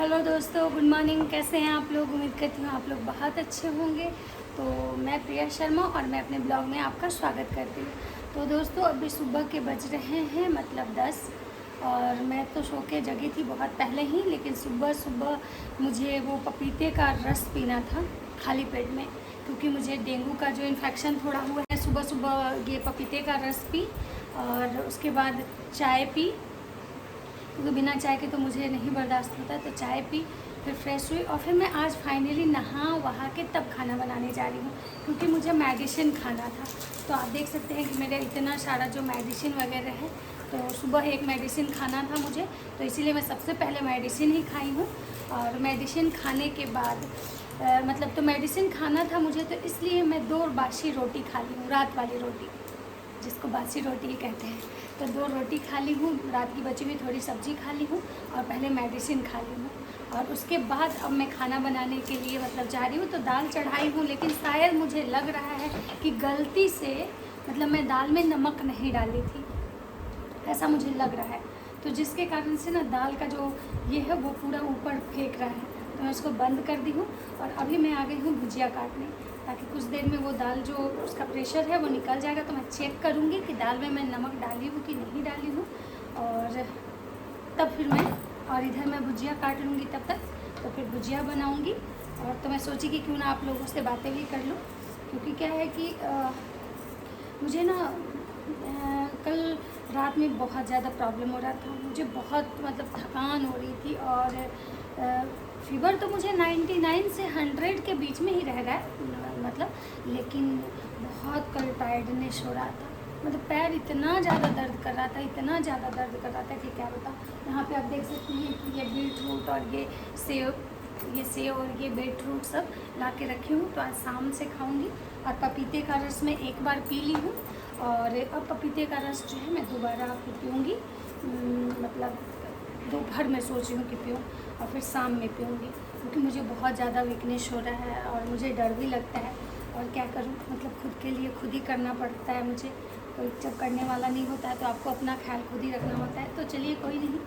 Hello दोस्तों, good morning. कैसे हैं आप लोग? उम्मीद करती हूँ आप लोग बहुत अच्छे होंगे। तो मैं प्रिया शर्मा और मैं अपने ब्लॉग में आपका स्वागत करती हूँ। तो दोस्तों, अभी सुबह के बज रहे हैं मतलब 10 और मैं तो सो के जगी थी बहुत पहले ही, लेकिन सुबह सुबह मुझे वो पपीते का रस पीना था खाली पेट में, क्योंकि मुझे डेंगू का जो इन्फेक्शन थोड़ा हुआ है। सुबह सुबह ये पपीते का रस पी और उसके बाद चाय पी, क्योंकि बिना चाय के तो मुझे नहीं बर्दाश्त होता। तो चाय पी, फिर फ्रेश हुई और फिर मैं आज फाइनली नहा वहा के तब खाना बनाने जा रही हूँ, क्योंकि मुझे मेडिसिन खाना था। तो आप देख सकते हैं कि मेरा इतना सारा जो मेडिसिन वगैरह है, तो सुबह एक मेडिसिन खाना था मुझे, तो इसीलिए मैं सबसे पहले मेडिसिन ही खाई हूँ। और मेडिसिन खाने के बाद मतलब तो मेडिसिन खाना था मुझे, तो इसलिए मैं 2 बासी रोटी खा ली हूँ, रात वाली रोटी जिसको बासी रोटी ही कहते हैं। तो 2 रोटी खा ली हूँ, रात की बची हुई थोड़ी सब्जी खा ली हूँ और पहले मेडिसिन खा ली हूँ। और उसके बाद अब मैं खाना बनाने के लिए मतलब जा रही हूँ। तो दाल चढ़ाई हूँ, लेकिन शायद मुझे लग रहा है कि गलती से मतलब मैं दाल में नमक नहीं डाली थी, ऐसा मुझे लग रहा है। तो जिसके कारण से ना दाल का जो ये है वो पूरा ऊपर फेंक रहा है। तो मैं उसको बंद कर दी हूँ और अभी मैं आ गई हूँ भुजिया काटने, ताकि कुछ देर में वो दाल जो उसका प्रेशर है वो निकल जाएगा। तो मैं चेक करूँगी कि दाल में मैं नमक डाली हूँ कि नहीं डाली हूँ, और तब फिर मैं और इधर मैं भुजिया काट लूँगी तब तक। तो फिर भुजिया बनाऊँगी। और तो मैं सोची कि क्यों ना आप लोगों से बातें भी कर लूँ, क्योंकि क्या है कि मुझे ना कल रात में बहुत ज़्यादा प्रॉब्लम हो रहा था। मुझे बहुत मतलब थकान हो रही थी और फीवर तो मुझे 99 से 100 के बीच में ही रह रहा है मतलब, लेकिन बहुत कल टायर्डनेस हो रहा था। मतलब पैर इतना ज़्यादा दर्द कर रहा था, इतना ज़्यादा दर्द कर रहा था कि क्या बताऊँ। यहाँ पे आप देख सकते हैं कि ये बीट रूट और ये सेव और ये बीट रूट सब ला के रखी हूँ। तो आज शाम से खाऊँगी। और पपीते का रस मैं एक बार पी ली हूँ, और अब पपीते का रस जो है मैं दोबारा पीऊँगी। मतलब दोपहर में सोच रही हूँ कि पीऊँ और फिर शाम में पीऊँगी, क्योंकि मुझे बहुत ज़्यादा वीकनेस हो रहा है और मुझे डर भी लगता है। और क्या करूँ, मतलब खुद के लिए खुद ही करना पड़ता है मुझे। कोई जब करने वाला नहीं होता है तो आपको अपना ख्याल खुद ही रखना होता है। तो चलिए कोई नहीं,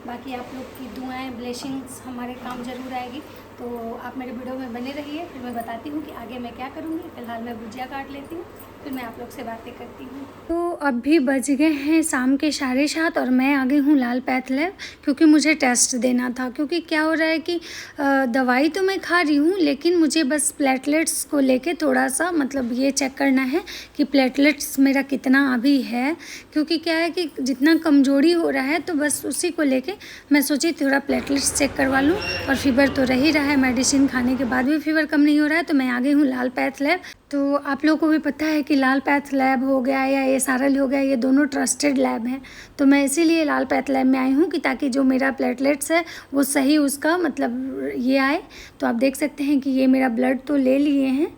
बाकी आप लोग की दुआएं ब्लेसिंग्स हमारे काम ज़रूर आएगी। तो आप मेरे वीडियो में बने रहिए, फिर मैं बताती हूँ कि आगे मैं क्या करूँगी। फ़िलहाल मैं भुजिया काट लेती हूँ, फिर मैं आप लोग से बातें करती हूँ। तो अभी बज गए हैं शाम के 7:30 और मैं आ गई हूँ लाल पैथ लैब, क्योंकि मुझे टेस्ट देना था। क्योंकि क्या हो रहा है कि दवाई तो मैं खा रही हूँ, लेकिन मुझे बस प्लेटलेट्स को लेके थोड़ा सा मतलब ये चेक करना है कि प्लेटलेट्स मेरा कितना अभी है। क्योंकि क्या है कि जितना कमज़ोरी हो रहा है, तो बस उसी को लेके मैं सोची थोड़ा प्लेटलेट्स चेक करवा लूँ। और फीवर तो रह ही रहा है, मेडिसिन खाने के बाद भी फीवर कम नहीं हो रहा है। तो मैं आ गई हूँ लाल पैथ लैब। तो आप लोगों को भी पता है कि लाल पैथ लैब हो गया या एसआरएल हो गया, ये दोनों ट्रस्टेड लैब हैं। तो मैं इसीलिए लाल पैथ लैब में आई हूँ कि ताकि जो मेरा प्लेटलेट्स है वो सही उसका मतलब ये आए। तो आप देख सकते हैं कि ये मेरा ब्लड तो ले लिए हैं।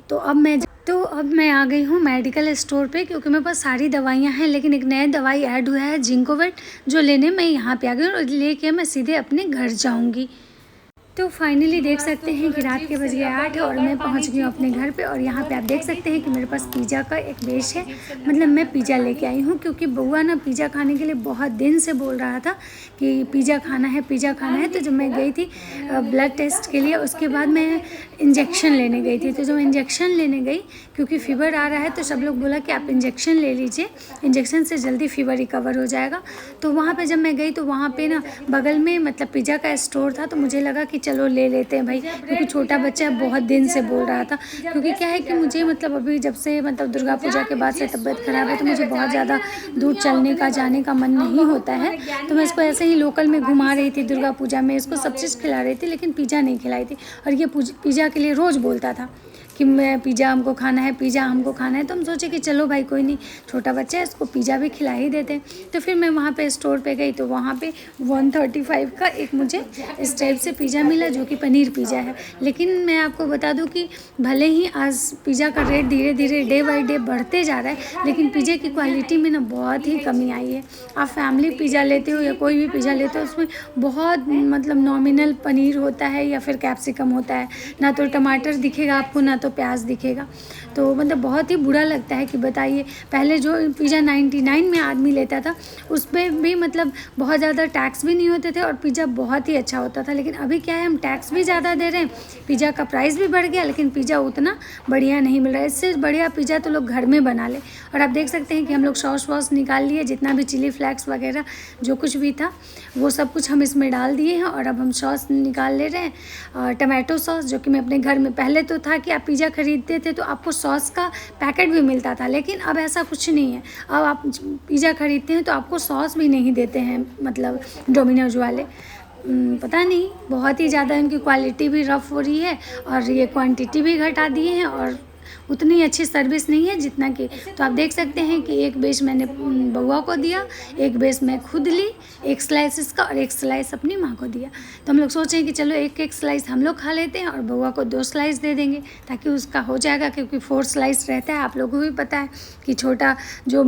तो अब मैं आ गई हूँ मेडिकल स्टोर पे, क्योंकि मेरे पास सारी दवाइयाँ हैं, लेकिन एक नया दवाई ऐड हुआ है जिंकोवेट, जो लेने मैं यहाँ पे आ गई हूँ और लेके मैं सीधे अपने घर जाऊँगी। तो फाइनली देख सकते हैं कि रात के बज गए 8 और मैं पहुंच गई हूँ अपने घर पे। और यहाँ पे आप देख सकते हैं कि मेरे पास पिज़्ज़ा का एक बेच है, मतलब मैं पिज़्ज़ा लेके आई हूँ, क्योंकि बउआ ना पिज़्ज़ा खाने के लिए बहुत दिन से बोल रहा था कि पिज़्ज़ा खाना है, पिज़्ज़ा खाना है। तो जब मैं गई थी ब्लड टेस्ट के लिए, उसके बाद मैं इंजेक्शन लेने गई थी। तो जब इंजेक्शन लेने गई, क्योंकि फ़ीवर आ रहा है, तो सब लोग बोला कि आप इंजेक्शन ले लीजिए, इंजेक्शन से जल्दी फ़ीवर रिकवर हो जाएगा। तो वहाँ पे जब मैं गई तो वहाँ पे ना बगल में मतलब पिज़्ज़ा का स्टोर था। तो मुझे लगा कि चलो ले लेते हैं भाई, क्योंकि छोटा बच्चा बहुत दिन से बोल रहा था। क्योंकि क्या है कि मुझे मतलब अभी जब से मतलब दुर्गा पूजा के बाद से तबीयत ख़राब है, तो मुझे बहुत ज़्यादा दूर चलने का जाने का मन नहीं होता है। तो मैं इसको ऐसे ही लोकल में घुमा रही थी दुर्गा पूजा में, इसको सब चीज़ खिला रही थी, लेकिन पिज़्ज़ा नहीं खिलाई थी। और ये पिज़्ज़ा के लिए रोज़ बोलता था कि मैं पिज़्ज़ा हमको खाना है, पिज़्ज़ा हमको खाना है। तो हम सोचे कि चलो भाई कोई नहीं, छोटा बच्चा है, इसको पिज़्ज़ा भी खिला ही देते हैं। तो फिर मैं वहाँ पे स्टोर पे गई, तो वहाँ पे 135 का एक मुझे इस टाइप से पिज़्ज़ा मिला, जो कि पनीर पिज़्ज़ा है। लेकिन मैं आपको बता दूँ कि भले ही आज पिज़्ज़ा का रेट धीरे धीरे डे बाई डे बढ़ते जा रहा है, लेकिन पिज़्ज़ा की क्वालिटी में ना बहुत ही कमी आई है। आप फैमिली पिज़्ज़ा लेते हो या कोई भी पिज़्ज़ा लेते हो, उसमें बहुत मतलब नॉमिनल पनीर होता है या फिर कैप्सिकम होता है। ना तो टमाटर दिखेगा आपको, ना तो तो प्याज दिखेगा। तो मतलब बहुत ही बुरा लगता है कि बताइए, पहले जो पिज़्ज़ा 99 में आदमी लेता था उस पर भी मतलब बहुत ज़्यादा टैक्स भी नहीं होते थे और पिज़्ज़ा बहुत ही अच्छा होता था। लेकिन अभी क्या है, हम टैक्स भी ज़्यादा दे रहे हैं, पिज़्ज़ा का प्राइस भी बढ़ गया, लेकिन पिज़्ज़ा उतना बढ़िया नहीं मिल रहा है। इससे बढ़िया पिज़्ज़ा तो लोग घर में बना ले। और आप देख सकते हैं कि हम लोग सॉस वॉस निकाल लिए, जितना भी चिली फ्लेक्स वगैरह जो कुछ भी था वो सब कुछ हम इसमें डाल दिए हैं। और अब हम सॉस निकाल ले रहे हैं, टमाटो सॉस, जो कि मैं अपने घर में, पहले तो था कि आप पिज़्ज़ा खरीदते थे तो आपको सॉस का पैकेट भी मिलता था, लेकिन अब ऐसा कुछ नहीं है। अब आप पिज़्ज़ा खरीदते हैं तो आपको सॉस भी नहीं देते हैं, मतलब डोमिनोज वाले। पता नहीं, बहुत ही ज़्यादा इनकी क्वालिटी भी रफ़ हो रही है और ये क्वांटिटी भी घटा दिए हैं और उतनी अच्छी सर्विस नहीं है जितना कि। तो आप देख सकते हैं कि एक बेस मैंने बउआ को दिया, एक बेस मैं खुद ली, एक स्लाइस इसका और एक स्लाइस अपनी माँ को दिया। तो हम लोग सोचें कि चलो एक एक स्लाइस हम लोग खा लेते हैं और बउआ को 2 स्लाइस दे देंगे ताकि उसका हो जाएगा, क्योंकि 4 स्लाइस रहता है। आप लोगों को भी पता है कि छोटा जो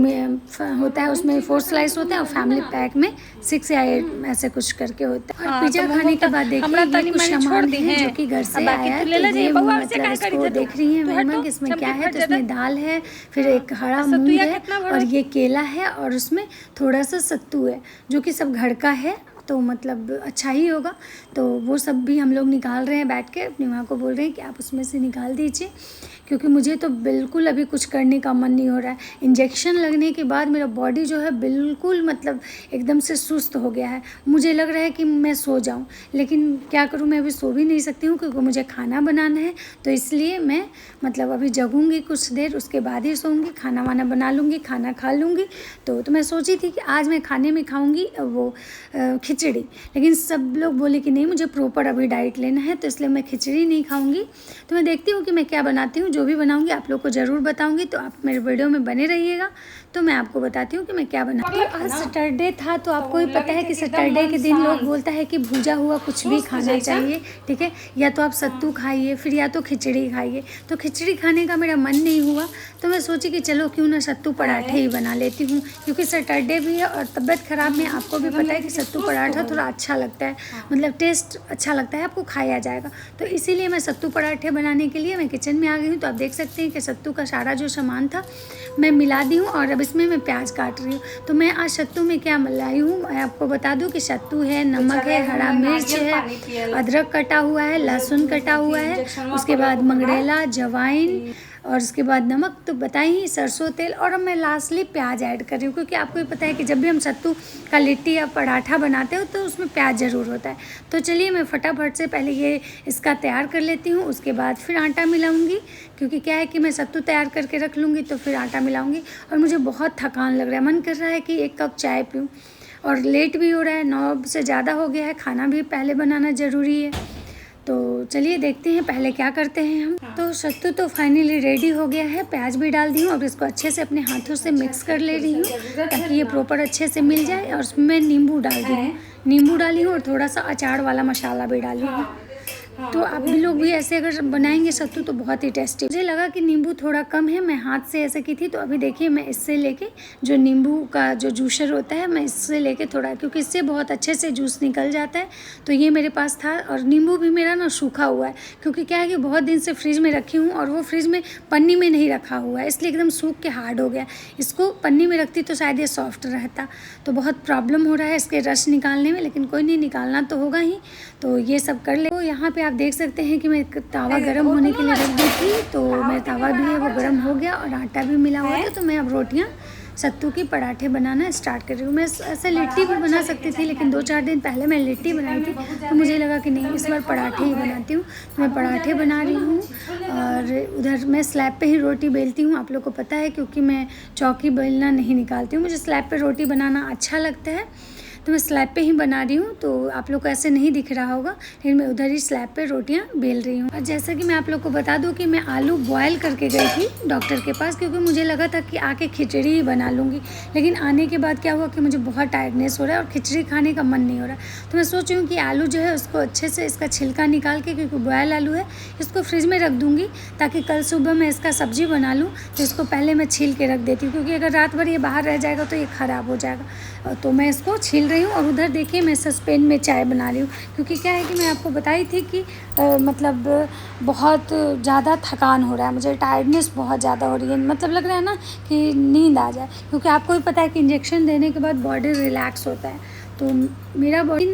होता है उसमें 4 स्लाइस होते हैं और फैमिली पैक में 6 या 8 ऐसे कुछ करके होता है। पिज़्ज़ा खाने के बाद देखिए ये कुछ सामान है जो कि घर से आया है, तो ये मतलब इसको देख रही हैं महिमा, इसमें क्या है। तो इसमें दाल है, फिर एक हरा मूंग है और ये केला है और उसमें थोड़ा सा सत्तू है जो कि सब घर का है, तो मतलब अच्छा ही होगा। तो वो सब भी हम लोग निकाल रहे हैं बैठ के, अपनी माँ को बोल रहे हैं कि आप उसमें से निकाल दीजिए, क्योंकि मुझे तो बिल्कुल अभी कुछ करने का मन नहीं हो रहा है। इंजेक्शन लगने के बाद मेरा बॉडी जो है बिल्कुल मतलब एकदम से सुस्त हो गया है। मुझे लग रहा है कि मैं सो जाऊं, लेकिन क्या करूं, मैं अभी सो भी नहीं सकती हूं क्योंकि मुझे खाना बनाना है। तो इसलिए मैं मतलब अभी जगूंगी कुछ देर, उसके बाद ही सोऊंगी, खाना वाना बना लूँगी, खाना खा लूँगी। तो मैं सोची थी कि आज मैं खाने में खाऊँगी वो खिचड़ी, लेकिन सब लोग बोले कि नहीं मुझे प्रॉपर अभी डाइट लेना है, तो इसलिए मैं खिचड़ी नहीं खाऊँगी। तो मैं देखती हूँ कि मैं क्या बनाती हूँ, जो भी बनाऊंगी आप लोग को ज़रूर बताऊंगी। तो आप मेरे वीडियो में बने रहिएगा, तो मैं आपको बताती हूँ कि मैं क्या बनाती हूँ। आज सैटरडे था, तो आपको भी पता है कि सैटरडे के दिन लोग बोलता है कि भुजा हुआ कुछ भी खाना चाहिए, ठीक है। या तो आप सत्तू खाइए, फिर या तो खिचड़ी खाइए। तो खिचड़ी खाने का मेरा मन नहीं हुआ, तो मैं सोची कि चलो क्यों ना सत्तू पराठे ही बना लेती हूँ, क्योंकि सैटरडे भी है और तबीयत ख़राब में आपको भी पता है कि सत्तू पराठा थोड़ा अच्छा लगता है, मतलब टेस्ट अच्छा लगता है, आपको खाया जाएगा। तो इसीलिए मैं सत्तू पराठे बनाने के लिए मैं किचन में आ गई हूँ। तो आप देख सकते हैं कि सत्तू का सारा जो सामान था मैं मिला दी हूँ और अब इसमें मैं प्याज काट रही हूँ। तो मैं आज सत्तू में क्या मिलाई हूँ मैं आपको बता दूँ कि सत्तू है, नमक है, हरा मिर्च है, अदरक कटा हुआ है, लहसुन कटा हुआ है, उसके बाद मंगरेला, जवाइन और उसके बाद नमक तो बताइए, सरसों तेल, और अब मैं लास्टली प्याज ऐड कर रही हूँ, क्योंकि आपको भी पता है कि जब भी हम सत्तू का लिट्टी या पराठा बनाते हो तो उसमें प्याज ज़रूर होता है। तो चलिए मैं फटाफट से पहले ये इसका तैयार कर लेती हूँ, उसके बाद फिर आटा मिलाऊंगी, क्योंकि क्या है कि मैं सत्तू तैयार करके रख लूँगी तो फिर आटा मिलाऊंगी। और मुझे बहुत थकान लग रहा है, मन कर रहा है कि 1 कप चाय पीऊँ, और लेट भी हो रहा है, 9 से ज़्यादा हो गया है, खाना भी पहले बनाना ज़रूरी है। तो चलिए देखते हैं पहले क्या करते हैं हम। तो सत्तू तो फाइनली रेडी हो गया है, प्याज भी डाल दी हूँ, अब इसको अच्छे से अपने हाथों से मिक्स कर ले रही हूँ ताकि ये प्रॉपर अच्छे से मिल जाए। और उसमें नींबू डाल दी हूँ, नींबू डाली हूँ और थोड़ा सा अचार वाला मसाला भी डाली हूँ। तो आप भी लोग भी ऐसे अगर बनाएंगे सत्तू तो बहुत ही टेस्टी। मुझे लगा कि नींबू थोड़ा कम है, मैं हाथ से ऐसे की थी, तो अभी देखिए मैं इससे लेके जो नींबू का जो जूसर होता है मैं इससे लेके थोड़ा, क्योंकि इससे बहुत अच्छे से जूस निकल जाता है। तो ये मेरे पास था, और नींबू भी मेरा ना सूखा हुआ है, क्योंकि क्या है कि बहुत दिन से फ्रिज में रखी हूँ और वो फ्रिज में पन्नी में नहीं रखा हुआ है, इसलिए एकदम सूख के हार्ड हो गया। इसको पन्नी में रखती तो शायद ये सॉफ्ट रहता। तो बहुत प्रॉब्लम हो रहा है इसके रस निकालने में, लेकिन कोई नहीं, निकालना तो होगा ही। तो ये सब कर ले। तो यहाँ पे आप देख सकते हैं कि मैं तावा गर्म होने के लिए रख दी थी, तो मेरा तावा भी है वो गर्म हो गया और आटा भी मिला हुआ था। तो मैं अब रोटियाँ सत्तू की पराठे बनाना स्टार्ट कर रही हूँ। मैं ऐसे लिट्टी भी बना सकती थी, लेकिन 2-4 दिन पहले मैं लिट्टी बनाई थी, तो मुझे लगा कि नहीं इस बार पराठे ही बनाती हूँ। तो मैं पराठे बना रही हूँ और उधर मैं स्लैब पे ही रोटी बेलती हूँ, आप लोग को पता है, क्योंकि मैं चौकी बेलना नहीं निकालती हूँ, मुझे स्लैब पे रोटी बनाना अच्छा लगता है, तो मैं स्लैब पे ही बना रही हूँ। तो आप लोग को ऐसे नहीं दिख रहा होगा, लेकिन मैं उधर ही स्लैब पे रोटियाँ बेल रही हूँ। और जैसा कि मैं आप लोग को बता दूँ कि मैं आलू बॉयल करके गई थी डॉक्टर के पास, क्योंकि मुझे लगा था कि आके खिचड़ी ही बना लूँगी, लेकिन आने के बाद क्या हुआ कि मुझे बहुत टायर्डनेस हो रहा है और खिचड़ी खाने का मन नहीं हो रहा। तो मैं सोच रही हूँ कि आलू जो है उसको अच्छे से इसका छिलका निकाल के, क्योंकि बॉयल आलू है, इसको फ्रिज में रख दूँगी ताकि कल सुबह मैं इसका सब्ज़ी बना लूँ। तो इसको पहले मैं छील के रख देती हूँ, क्योंकि अगर रात भर ये बाहर रह जाएगा तो ये ख़राब हो जाएगा। तो मैं इसको छील रही हूँ और उधर देखिए मैं सस्पेन में चाय बना रही हूँ, क्योंकि क्या है कि मैं आपको बताई थी कि मतलब बहुत ज़्यादा थकान हो रहा है, मुझे टायर्डनेस बहुत ज़्यादा हो रही है, मतलब लग रहा है ना कि नींद आ जाए, क्योंकि आपको भी पता है कि इंजेक्शन देने के बाद बॉडी रिलैक्स होता है। तो मेरा बॉडी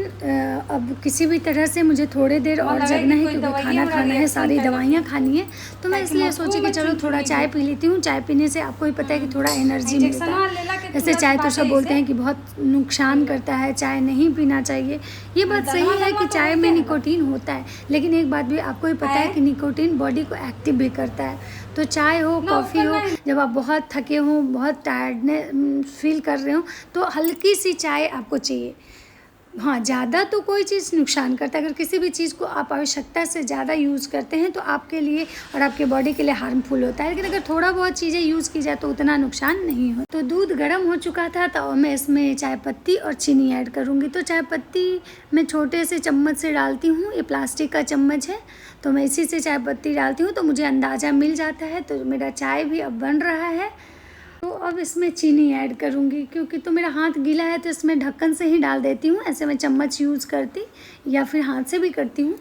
अब किसी भी तरह से मुझे थोड़ी देर और जगना है, क्योंकि खाना खाना है, सारी दवाइयाँ खानी है। तो मैं इसलिए सोची कि चलो थोड़ा चाय पी लेती हूँ। चाय पीने से आपको भी पता है कि थोड़ा एनर्जी मिलता है। ऐसे चाय तो सब बोलते हैं कि बहुत नुकसान करता है, चाय नहीं पीना चाहिए। ये बात सही है कि चाय में निकोटीन होता है, लेकिन एक बात भी आपको भी पता है कि निकोटीन बॉडी को एक्टिव भी करता है। तो चाय हो, कॉफ़ी हो, जब आप बहुत थके हों, बहुत टायर्डनेस फील कर रहे हो, तो हल्की सी चाय आपको चाहिए। हाँ, ज़्यादा तो कोई चीज़ नुकसान करता है। अगर किसी भी चीज़ को आप आवश्यकता से ज़्यादा यूज़ करते हैं तो आपके लिए और आपके बॉडी के लिए हार्मफुल होता है, लेकिन अगर थोड़ा बहुत चीज़ें यूज़ की जाए तो उतना नुकसान नहीं हो। तो दूध गर्म हो चुका था, तो मैं इसमें चाय पत्ती और चीनी ऐड करूँगी। तो चाय पत्ती मैं छोटे से चम्मच से डालती हूँ, ये प्लास्टिक का चम्मच है, तो मैं इसी से चाय पत्ती डालती हूँ, तो मुझे अंदाज़ा मिल जाता है। तो मेरा चाय भी अब बन रहा है। तो अब इसमें चीनी ऐड करूँगी, क्योंकि तो मेरा हाथ गीला है, तो इसमें ढक्कन से ही डाल देती हूँ। ऐसे मैं चम्मच यूज़ करती या फिर हाथ से भी करती हूँ।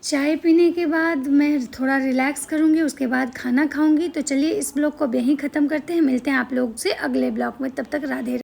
चाय पीने के बाद मैं थोड़ा रिलैक्स करूँगी, उसके बाद खाना खाऊँगी। तो चलिए इस ब्लॉग को अब यहीं ख़त्म करते हैं, मिलते हैं आप लोग से अगले ब्लॉग में। तब तक राधे।